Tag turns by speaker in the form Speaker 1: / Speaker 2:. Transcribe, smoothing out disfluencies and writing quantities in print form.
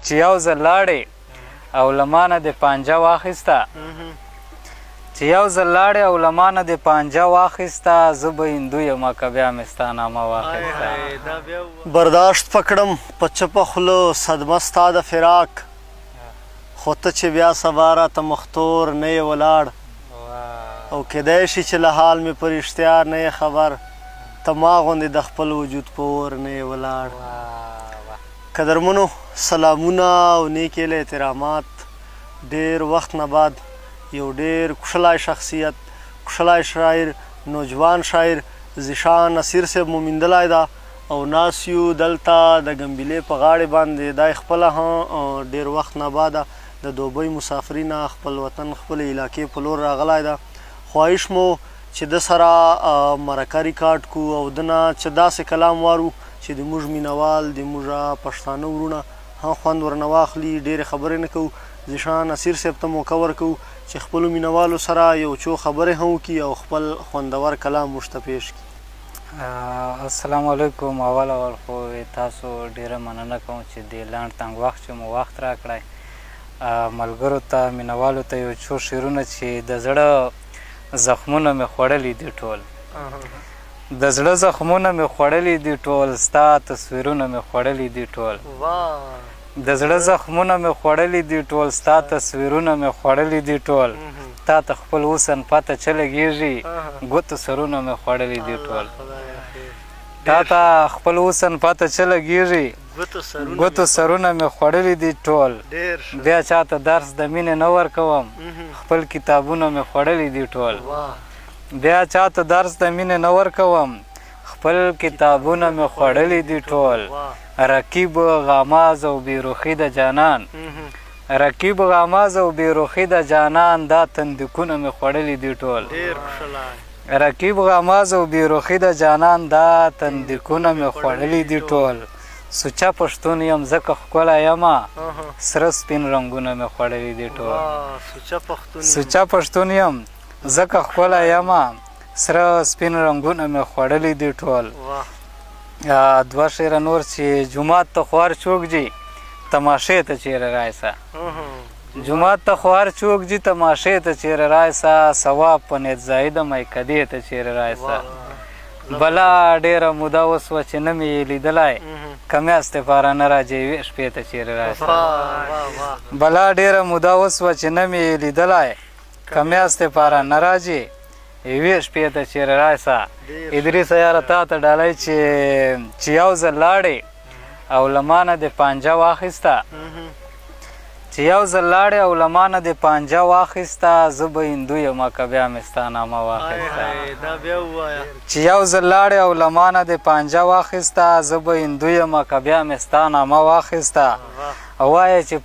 Speaker 1: چې یو ځل لاړې او له مانه دې پانجه واخیسته چې یو ځل لاړې او له مانه دې پانجه واخیسته زه به هندو یمه که بیا مې ستا نامه واخیسته
Speaker 2: برداشت پکړم په چپه خوله صدمه ستا د فراق خو ته چې بیا سبا راته مختور نه یې ولاړ او کیدای شي چې له حال مې په رښتیا نه یې خبر ته ما غوندې د خپل وجود په اور نه یې ولاړ قدرمنو سلامونه او نیک احترامات ډېر وخت نه بعد یو ډېر کوشلی شخصیت کوشلی شاعر نوجوان شاعر ذیشان نصیر صاحب مو موندلی ده او ناست یو دلته د ګمبلې په غاړې باندې دا یې خپله ډېر وخت نه بعده د دوبۍ مسافري نه خپل وطن خپلې علاقې په لور راغلی ده خواهش مو چې د سره مرکه ریکارډ کو او د نه چې داسې کلام وارو چې د موږ مینوال د موږ پښتانه ورونه هم خوند ورنه واخلي ډېرې خبرې نه کوو ذیشان نصیر صاحب ته موقع ورکوو چې خپلو مینوالو سره یو څو خبرې هم وکړي او خپل خوندور کلام موږ ته پیش کړي
Speaker 1: السلام علیکم اول خو تاسو ډېره مننه کوم چې د لنډ تنګ وخت چې مو وخت راکړی ملګرو ته مینوالو ته یو څو شعرونه چې د زړه زخمونه مې خوړلي دي ټول د زړه زخمونه مې خوړلي دي ټول ستا تصویرونه مې خوړلي دي ټول د زړه زخمونه مې خوړلي دي ټول ستا تصویرونه مې خوړلي دي ټول تا ته خپل حسن پته څه لګېږي ګوتو سرونه مې خوړلي دي ټول تا ته خپل حسن پته څه لګېږي ګوتو سرونه مې خوړلي دي ټول بیا چاته درس د مینې نه ورکوم خپل کتابونه مې خوړلي دي ټول بیا چاته درس د مینې نه ورکوم خپل کتابونه مې خوړلي دي ټول رقیب غماز او بیروخي د جانان رقیب غماز او بیروخي د جانان دا تندکونه مې خوړلي دي ټول رقیب غماز او بیروخي د جانان دا تندکونه مې خوړلي دي ټول سوچه پښتون یم ځکه ښکلی یمه سره سپین رنګونه مې خوړلي دي ټول سوچه پښتون یم ځکه ښکلی یمه سره سپین رنګونه مې خوړلي دي ټول دوه شعره نور چې جومات ته خو هر څوک ځي تماشې ته چیرې رایسه جومات ته خو هر څوک ځي تماشې ته چیرې رایسه ثواب په نیت ځایي د میکدې ته چیرې رایسه بلا ډېره موده وسوه چې نه مې یې لیدلی که میاشتې پاره نه راځې یوې شپې ته چیرې رایسه بلا ډېره موده وسوه چې نه مې یې لیدلی که میاشتې پاره نه راځې یوې شپې ته چیرې رایسه ادریسه یاره تا ته ډالۍ چې یو ځل لاړې او له مانه دې پانجه واخیسته چې یو ځل لاړې او له مانه دې پانجه واخیسته زه به هندو یمه که بیا مې ستا نامه واخیسته چې یو ځل لاړې او له مانه دې پانجه واخیسته زه به هندو یمه که بیا مې ستا نامه واخیسته وایه چې